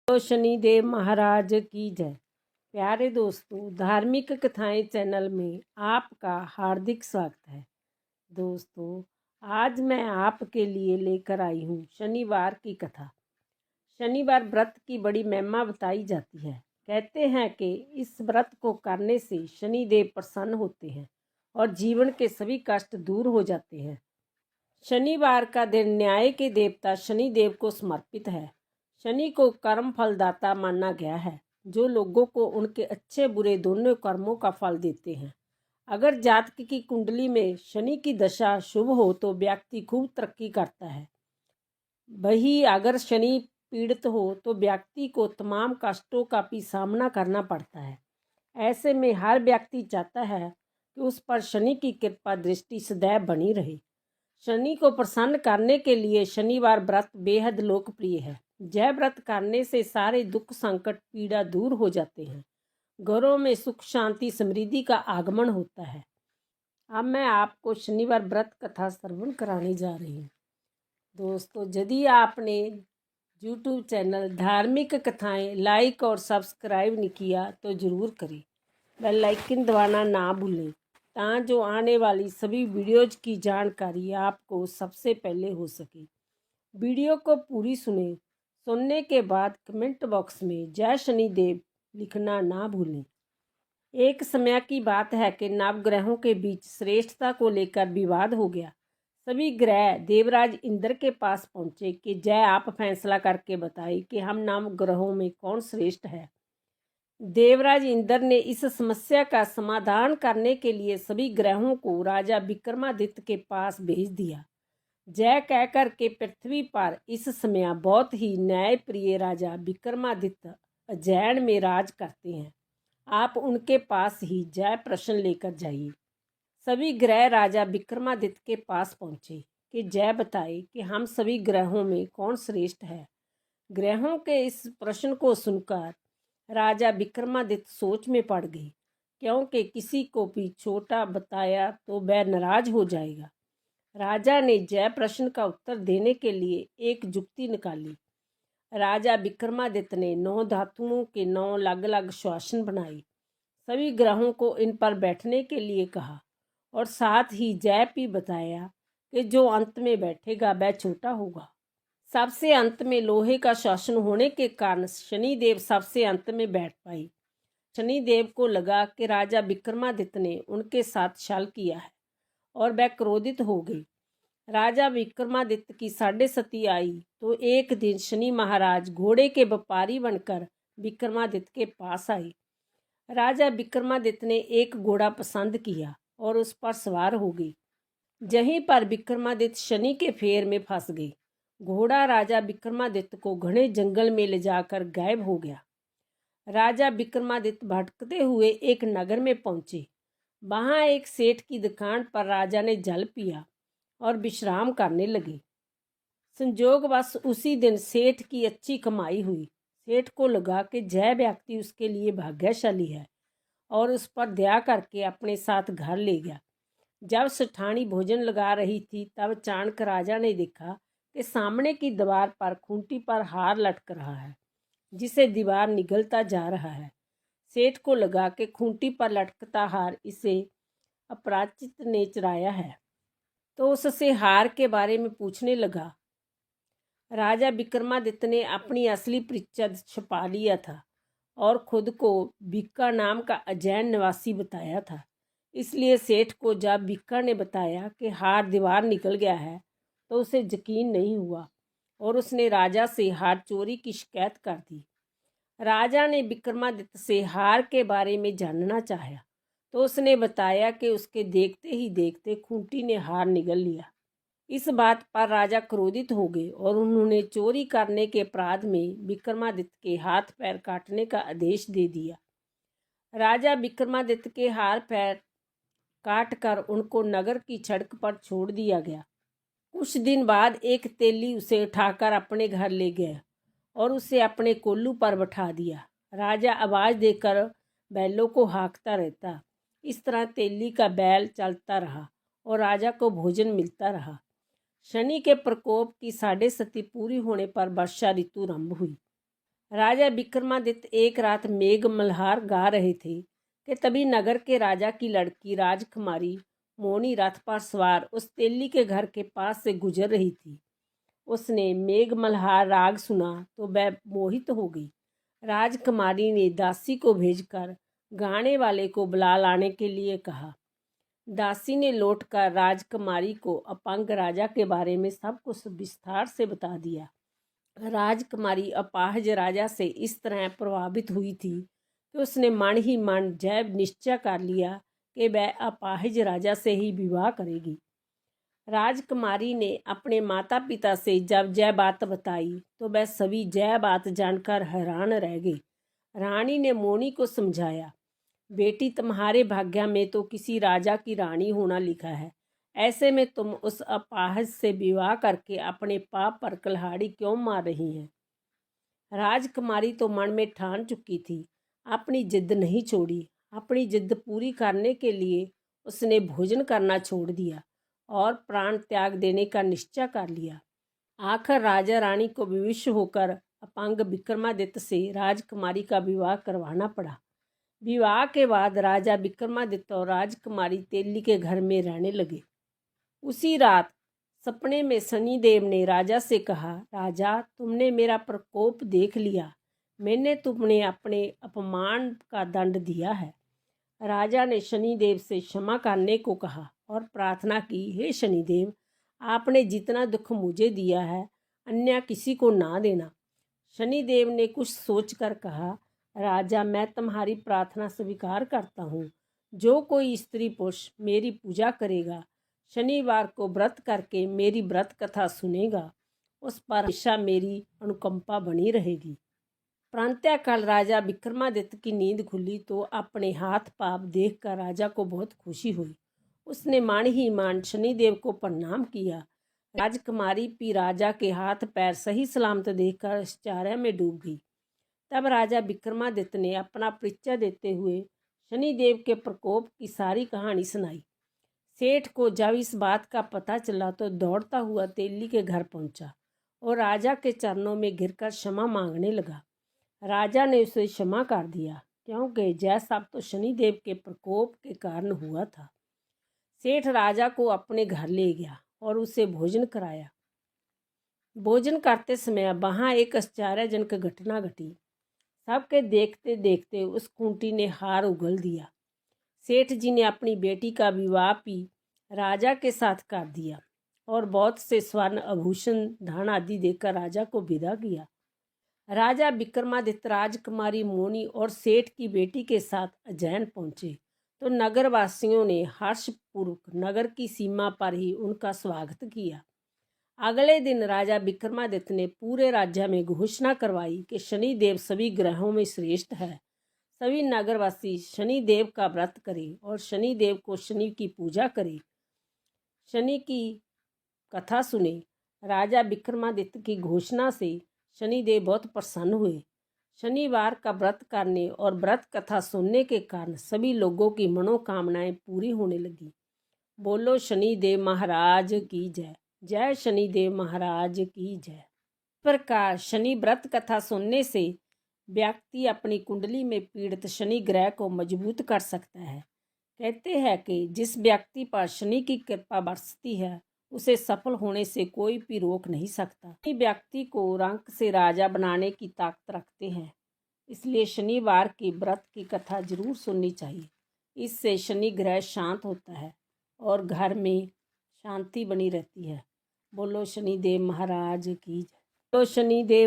तो शनिदेव महाराज की जय। प्यारे दोस्तों, धार्मिक कथाएं चैनल में आपका हार्दिक स्वागत है। दोस्तों, आज मैं आपके लिए लेकर आई हूँ शनिवार की कथा। शनिवार व्रत की बड़ी महिमा बताई जाती है। कहते हैं कि इस व्रत को करने से शनिदेव प्रसन्न होते हैं और जीवन के सभी कष्ट दूर हो जाते हैं। शनिवार का दिन न्याय के देवता शनिदेव को समर्पित है। शनि को कर्म फलदाता माना गया है, जो लोगों को उनके अच्छे बुरे दोनों कर्मों का फल देते हैं। अगर जातक की कुंडली में शनि की दशा शुभ हो तो व्यक्ति खूब तरक्की करता है। वही अगर शनि पीड़ित हो तो व्यक्ति को तमाम कष्टों का भी सामना करना पड़ता है। ऐसे में हर व्यक्ति चाहता है कि उस पर शनि की कृपा दृष्टि सदैव बनी रहे। शनि को प्रसन्न करने के लिए शनिवार व्रत बेहद लोकप्रिय है। यह व्रत करने से सारे दुख संकट पीड़ा दूर हो जाते हैं। घरों में सुख शांति समृद्धि का आगमन होता है। अब मैं आपको शनिवार व्रत कथा श्रवण कराने जा रही हूँ। दोस्तों, यदि आपने YouTube चैनल धार्मिक कथाएं लाइक और सब्सक्राइब नहीं किया तो ज़रूर करें। बेल आइकन दबाना ना भूलें, जो आने वाली सभी वीडियोज की जानकारी आपको सबसे पहले हो सके। वीडियो को पूरी सुने। सुनने के बाद कमेंट बॉक्स में जय शनिदेव लिखना ना भूलें। एक समय की बात है कि नवग्रहों के बीच श्रेष्ठता को लेकर विवाद हो गया। सभी ग्रह देवराज इंद्र के पास पहुंचे कि जय आप फैसला करके बताइए कि हम नवग्रहों में कौन श्रेष्ठ है। देवराज इंद्र ने इस समस्या का समाधान करने के लिए सभी ग्रहों को राजा विक्रमादित्य के पास भेज दिया। जय कहकर के पृथ्वी पर इस समय बहुत ही न्यायप्रिय राजा विक्रमादित्य उज्जैन में राज करते हैं। आप उनके पास ही जय प्रश्न लेकर जाइए। सभी ग्रह राजा विक्रमादित्य के पास पहुंचे कि जय बताए कि हम सभी ग्रहों में कौन श्रेष्ठ है। ग्रहों के इस प्रश्न को सुनकर राजा विक्रमादित्य सोच में पड़ गए, क्योंकि किसी को भी छोटा बताया तो वह नाराज हो जाएगा। राजा ने जय प्रश्न का उत्तर देने के लिए एक जुक्ति निकाली। राजा विक्रमादित्य ने 9 धातुओं के 9 अलग अलग श्वासन बनाए। सभी ग्रहों को इन पर बैठने के लिए कहा और साथ ही जय भी बताया कि जो अंत में बैठेगा वह छोटा होगा। सबसे अंत में लोहे का शासन होने के कारण शनिदेव सबसे अंत में बैठ पाई। शनिदेव को लगा कि राजा विक्रमादित्य ने उनके साथ छल किया है और वह क्रोधित हो गई। राजा विक्रमादित्य की 7.5 आई तो एक दिन शनि महाराज घोड़े के व्यापारी बनकर विक्रमादित्य के पास आए। राजा विक्रमादित्य ने एक घोड़ा पसंद किया और उस पर सवार हो गई। यहीं पर विक्रमादित्य शनि के फेर में फंस गए। घोड़ा राजा विक्रमादित्य को घने जंगल में ले जाकर गायब हो गया। राजा विक्रमादित्य भटकते हुए एक नगर में पहुंचे। वहां एक सेठ की दुकान पर राजा ने जल पिया और विश्राम करने लगे। संजोगवश उसी दिन सेठ की अच्छी कमाई हुई। सेठ को लगा कि जय व्यक्ति उसके लिए भाग्यशाली है और उस पर दया करके अपने साथ घर ले गया। जब सेठानी भोजन लगा रही थी तब अचानक राजा ने देखा कि सामने की दीवार पर खूंटी पर हार लटक रहा है, जिसे दीवार निगलता जा रहा है। सेठ को लगा कि खूंटी पर लटकता हार इसे अपराजित ने चुराया है, तो उससे हार के बारे में पूछने लगा। राजा विक्रमादित्य ने अपनी असली परिचय छुपा लिया था और खुद को बीका नाम का उज्जैन निवासी बताया था। इसलिए सेठ को जब बीका ने बताया कि हार दीवार निकल गया है तो उसे यकीन नहीं हुआ और उसने राजा से हार चोरी की शिकायत कर दी। राजा ने विक्रमादित्य से हार के बारे में जानना चाहा तो उसने बताया कि उसके देखते ही देखते खूंटी ने हार निगल लिया। इस बात पर राजा क्रोधित हो गए और उन्होंने चोरी करने के अपराध में विक्रमादित्य के हाथ पैर काटने का आदेश दे दिया। राजा विक्रमादित्य के हाथ पैर काट कर उनको नगर की सड़क पर छोड़ दिया गया। कुछ दिन बाद एक तेली उसे उठाकर अपने घर ले गया और उसे अपने कोल्लू पर बैठा दिया। राजा आवाज़ देकर बैलों को हाँकता रहता। इस तरह तेली का बैल चलता रहा और राजा को भोजन मिलता रहा। शनि के प्रकोप की 7.5 पूरी होने पर वर्षा ऋतु आरंभ हुई। राजा विक्रमादित्य एक रात मेघ मल्हार गा रहे थे कि तभी नगर के राजा की लड़की राजकुमारी मोनी रथ पर सवार उस तेली के घर के पास से गुजर रही थी। उसने मेघ मल्हार राग सुना तो वह मोहित हो गई। राजकुमारी ने दासी को भेजकर गाने वाले को बुला लाने के लिए कहा। दासी ने लौटकर राजकुमारी को अपंग राजा के बारे में सब कुछ विस्तार से बता दिया। राजकुमारी अपाहिज राजा से इस तरह प्रभावित हुई थी कि उसने मन ही मन जय निश्चय कर लिया कि वह अपाहिज राजा से ही विवाह करेगी। राजकुमारी ने अपने माता पिता से जब यह बात बताई तो वह सभी यह बात जानकर हैरान रह गए। रानी ने मोनी को समझाया, बेटी तुम्हारे भाग्य में तो किसी राजा की रानी होना लिखा है, ऐसे में तुम उस अपाहिज से विवाह करके अपने पाप पर कुल्हाड़ी क्यों मार रही हैं। राजकुमारी तो मन में ठान चुकी थी, अपनी जिद नहीं छोड़ी। अपनी जिद पूरी करने के लिए उसने भोजन करना छोड़ दिया और प्राण त्याग देने का निश्चय कर लिया। आखिर राजा रानी को विवश होकर अपंग विक्रमादित्य से राजकुमारी का विवाह करवाना पड़ा। विवाह के बाद राजा विक्रमादित्य और राजकुमारी तेली के घर में रहने लगे। उसी रात सपने में शनिदेव ने राजा से कहा, राजा तुमने मेरा प्रकोप देख लिया, मैंने तुम्हें अपने अपमान का दंड दिया है। राजा ने शनिदेव से क्षमा करने को कहा और प्रार्थना की, हे शनिदेव, आपने जितना दुख मुझे दिया है अन्य किसी को ना देना। शनिदेव ने कुछ सोचकर कहा, राजा मैं तुम्हारी प्रार्थना स्वीकार करता हूँ। जो कोई स्त्री पुरुष मेरी पूजा करेगा, शनिवार को व्रत करके मेरी व्रत कथा सुनेगा, उस पर हमेशा मेरी अनुकंपा बनी रहेगी। प्रातःकाल राजा विक्रमादित्य की नींद खुली तो अपने हाथ पाप देखकर राजा को बहुत खुशी हुई। उसने मान ही मान शनिदेव को प्रणाम किया। राजकुमारी भी राजा के हाथ पैर सही सलामत देखकर आश्चर्य में डूब गई। तब राजा विक्रमादित्य ने अपना परिचय देते हुए शनिदेव के प्रकोप की सारी कहानी सुनाई। सेठ को जब इस बात का पता चला तो दौड़ता हुआ तेली के घर पहुंचा और राजा के चरणों में गिरकर क्षमा मांगने लगा। राजा ने उसे क्षमा कर दिया, क्योंकि यह सब तो शनिदेव के प्रकोप के कारण हुआ था। सेठ राजा को अपने घर ले गया और उसे भोजन कराया। भोजन करते समय वहाँ एक आश्चर्यजनक घटना घटी। सबके देखते देखते उस खूंटी ने हार उगल दिया। सेठ जी ने अपनी बेटी का विवाह भी राजा के साथ कर दिया और बहुत से स्वर्ण आभूषण धन आदि देकर राजा को विदा किया। राजा विक्रमादित्य राजकुमारी मोनी और सेठ की बेटी के साथ उज्जैन पहुंचे तो नगरवासियों ने हर्षपूर्वक नगर की सीमा पर ही उनका स्वागत किया। अगले दिन राजा विक्रमादित्य ने पूरे राज्य में घोषणा करवाई कि शनिदेव सभी ग्रहों में श्रेष्ठ है। सभी नगरवासी शनिदेव का व्रत करें और शनिदेव को शनि की पूजा करें, शनि की कथा सुने। राजा विक्रमादित्य की घोषणा से शनिदेव बहुत प्रसन्न हुए। शनिवार का व्रत करने और व्रत कथा सुनने के कारण सभी लोगों की मनोकामनाएं पूरी होने लगी। बोलो शनिदेव महाराज की जय। जय शनिदेव महाराज की जय। इस प्रकार शनि व्रत कथा सुनने से व्यक्ति अपनी कुंडली में पीड़ित शनि ग्रह को मजबूत कर सकता है। कहते हैं कि जिस व्यक्ति पर शनि की कृपा बरसती है उसे सफल होने से कोई भी रोक नहीं सकता। शनि व्यक्ति को रंक से राजा बनाने की ताकत रखते हैं, इसलिए शनिवार की व्रत की कथा जरूर सुननी चाहिए। इससे शनि ग्रह शांत होता है और घर में शांति बनी रहती है। बोलो शनिदेव महाराज की जय। बोलो शनिदेव।